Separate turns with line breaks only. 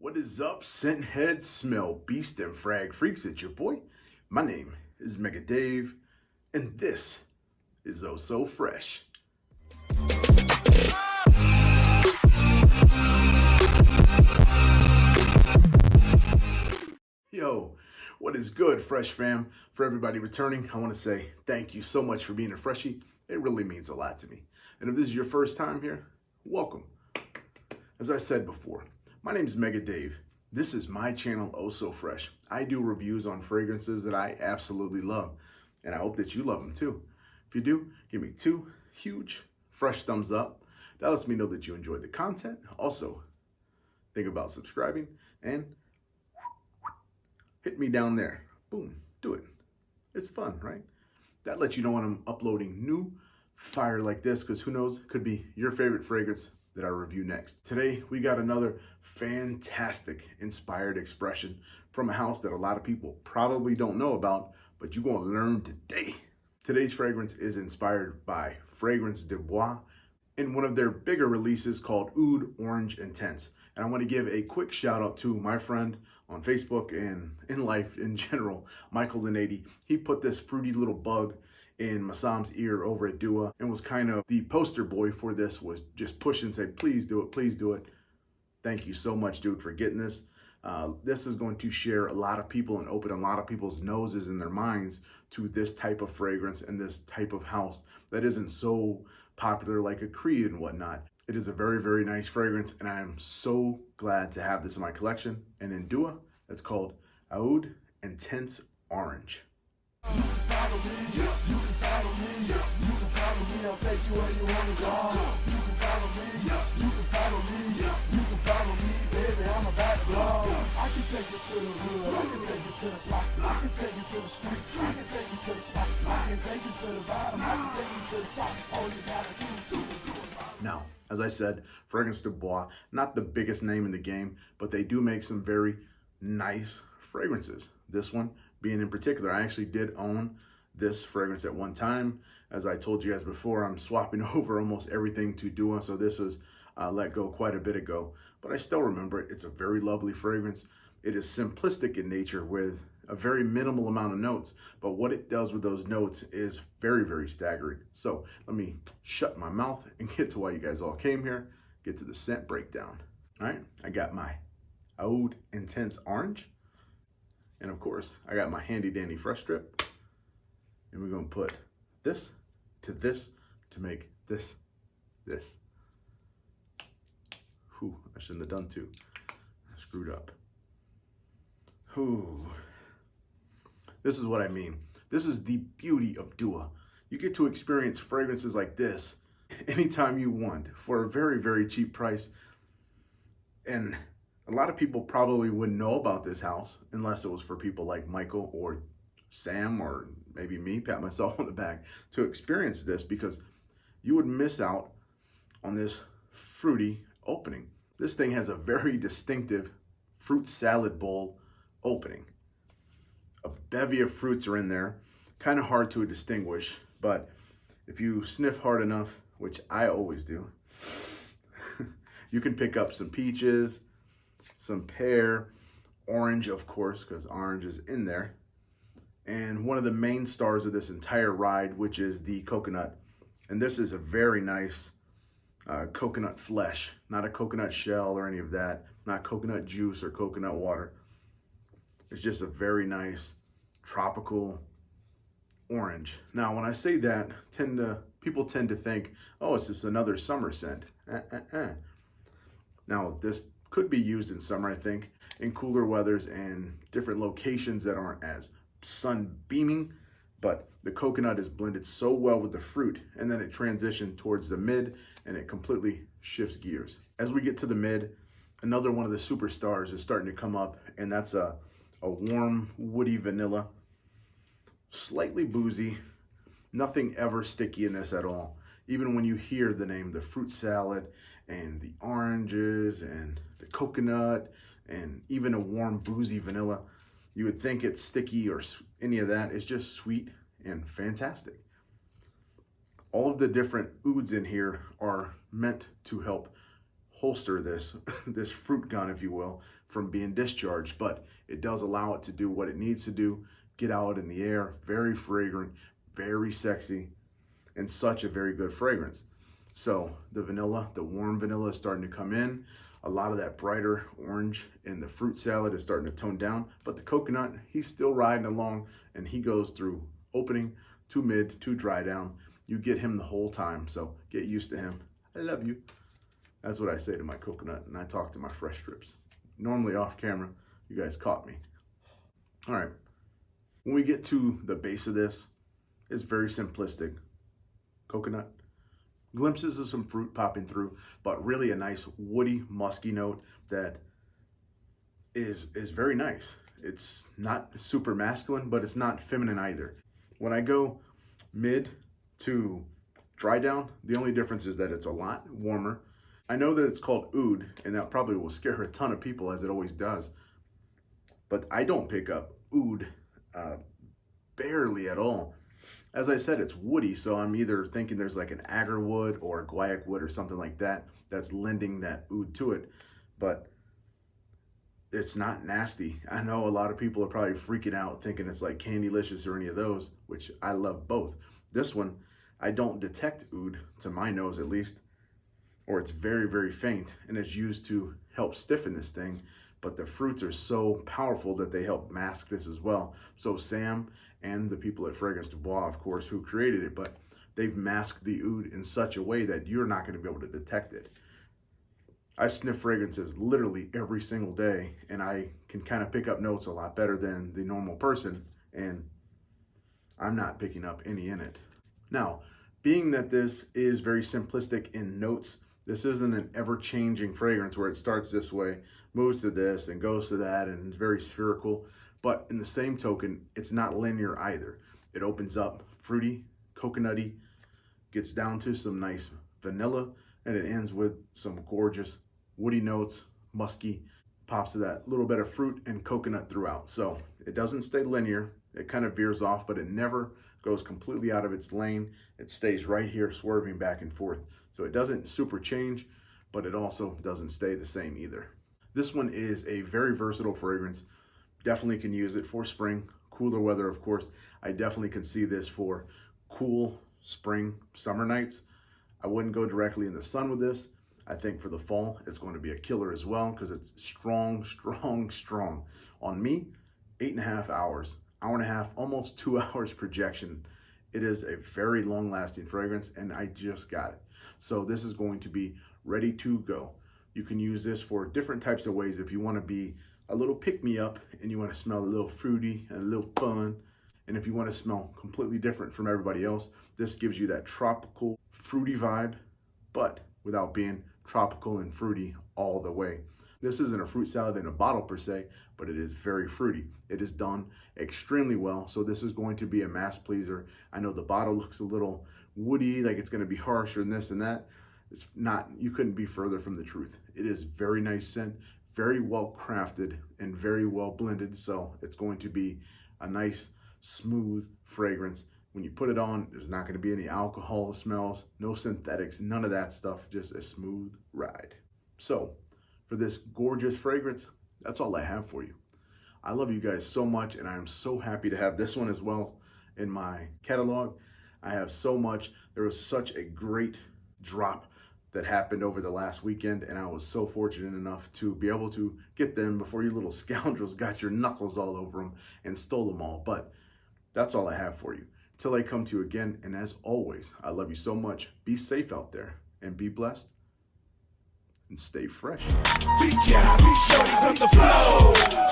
What is up, scent heads, smell beast, and frag freaks? It's your boy. My name is Mega Dave, and this is Oh So Fraiche. Yo, what is good, Fresh fam? For everybody returning, I want to say thank you so much for being a freshie. It really means a lot to me. And if this is your first time here, welcome. As I said before, my name is Mega Dave. This is my channel, Oh So Fraiche. I do reviews on fragrances that I absolutely love, and I hope that you love them too. If you do, give me 2 huge, fresh thumbs up. That lets me know that you enjoyed the content. Also, think about subscribing and hit me down there. Boom, do it. It's fun, right? That lets you know when I'm uploading new fire like this, because who knows, it could be your favorite fragrance that I review next. Today, we got another fantastic inspired expression from a house that a lot of people probably don't know about, but you're gonna learn today. Today's fragrance is inspired by Fragrance de Bois in one of their bigger releases called Oud Orange Intense. And I want to give a quick shout out to my friend on Facebook and in life in general, Michael Linady. He put this fruity little bug in Massam's ear over at Dua and was kind of the poster boy for this, was just push and say, please do it, please do it. Thank you so much, dude, for getting this. This is going to share a lot of people and open a lot of people's noses and their minds to this type of fragrance and this type of house that isn't so popular like a Creed and whatnot. It is a very, very nice fragrance, and I am so glad to have this in my collection. And in Dua, it's called Aoud Intense Orange.
You can follow me, you can follow me, you can follow me, I'll take you where you wanna go. You can follow me, you can follow me, you can follow me, baby, I'm about to blow. I can take you to the hood, I can take you to the block, I can take you to the streets, I can take you to the spot, I can take you to the bottom, I can take you to the top. All you gotta do it.
Now, as I said, Fragrance de Bois, not the biggest name in the game, but they do make some very nice fragrances. This one being in particular, I actually did own this fragrance at one time. As I told you guys before, I'm swapping over almost everything to Dua, so this was let go quite a bit ago, but I still remember it. It's a very lovely fragrance. It is simplistic in nature with a very minimal amount of notes, but what it does with those notes is very, very staggering. So let me shut my mouth and get to why you guys all came here, get to the scent breakdown. All right, I got my Oud Intense Orange. And of course, I got my handy dandy fresh strip. And we're gonna put this to make this. Whew, I shouldn't have done 2. I screwed up. Whew. This is what I mean. This is the beauty of Dua. You get to experience fragrances like this anytime you want for a very, very cheap price. And a lot of people probably wouldn't know about this house unless it was for people like Michael or Sam or maybe me, pat myself on the back, to experience this, because you would miss out on this fruity opening. This thing has a very distinctive fruit salad bowl opening. A bevy of fruits are in there, kind of hard to distinguish, but if you sniff hard enough, which I always do, you can pick up some peaches, some pear, orange, of course, because orange is in there, and one of the main stars of this entire ride, which is the coconut. And this is a very nice coconut flesh, not a coconut shell or any of that, not coconut juice or coconut water. It's just a very nice tropical orange. Now, when I say that, people tend to think, oh, it's just another summer scent. Now, this could be used in summer, I think, in cooler weathers and different locations that aren't as sun beaming, but the coconut is blended so well with the fruit, and then it transitioned towards the mid and it completely shifts gears. As we get to the mid, another one of the superstars is starting to come up, and that's a warm, woody vanilla, slightly boozy, nothing ever sticky in this at all. Even when you hear the name, the fruit salad and the oranges and the coconut and even a warm, boozy vanilla, you would think it's sticky or any of that. It's just sweet and fantastic. All of the different ouds in here are meant to help holster this, this fruit gun, if you will, from being discharged, but it does allow it to do what it needs to do, get out in the air, very fragrant, very sexy, and such a very good fragrance. So the vanilla, the warm vanilla is starting to come in. A lot of that brighter orange in the fruit salad is starting to tone down, but the coconut, he's still riding along, and he goes through opening to mid to dry down. You get him the whole time, so get used to him. I love you. That's what I say to my coconut, and I talk to my fresh strips. Normally off camera, you guys caught me. All right, when we get to the base of this, it's very simplistic. Coconut, glimpses of some fruit popping through, but really a nice woody, musky note that is very nice. It's not super masculine, but it's not feminine either. When I go mid to dry down, the only difference is that it's a lot warmer. I know that it's called oud, and that probably will scare a ton of people, as it always does, but I don't pick up oud barely at all. As I said, it's woody, so I'm either thinking there's like an agar wood or a guaiac wood or something like that that's lending that oud to it, but it's not nasty. I know a lot of people are probably freaking out thinking it's like Candylicious or any of those, which I love both. This one, I don't detect oud, to my nose at least, or it's very, very faint, and it's used to help stiffen this thing, but the fruits are so powerful that they help mask this as well. So Sam and the people at Fragrance du Bois, of course, who created it, but they've masked the oud in such a way that you're not going to be able to detect it. I sniff fragrances literally every single day, and I can kind of pick up notes a lot better than the normal person, and I'm not picking up any in it. Now, being that this is very simplistic in notes, this isn't an ever-changing fragrance where it starts this way, moves to this, and goes to that, and it's very spherical. But in the same token, it's not linear either. It opens up fruity, coconutty, gets down to some nice vanilla, and it ends with some gorgeous woody notes, musky, pops to that little bit of fruit and coconut throughout. So it doesn't stay linear. It kind of veers off, but it never goes completely out of its lane. It stays right here, swerving back and forth. So it doesn't super change, but it also doesn't stay the same either. This one is a very versatile fragrance. Definitely can use it for spring, cooler weather, of course. I definitely can see this for cool spring, summer nights. I wouldn't go directly in the sun with this. I think for the fall, it's going to be a killer as well because it's strong, strong, strong. On me, 8.5 hours, hour and a half, almost 2 hours projection. It is a very long-lasting fragrance, and I just got it. So this is going to be ready to go. You can use this for different types of ways. If you want to be a little pick-me-up and you want to smell a little fruity and a little fun, and if you want to smell completely different from everybody else, this gives you that tropical, fruity vibe, but without being tropical and fruity all the way. This isn't a fruit salad in a bottle per se, but it is very fruity. It is done extremely well, so this is going to be a mass pleaser. I know the bottle looks a little woody, like it's going to be harsher and this and that. It's not, you couldn't be further from the truth. It is very nice scent, very well crafted, and very well blended, so it's going to be a nice, smooth fragrance. When you put it on, there's not going to be any alcohol smells, no synthetics, none of that stuff, just a smooth ride. So, for this gorgeous fragrance, that's all I have for you. I love you guys so much, and I am so happy to have this one as well in my catalog. I have so much. There was such a great drop that happened over the last weekend, and I was so fortunate enough to be able to get them before you little scoundrels got your knuckles all over them and stole them all. But that's all I have for you. Till I come to you again, and as always, I love you so much. Be safe out there, and be blessed, and stay fresh.
We got shorties on the floor.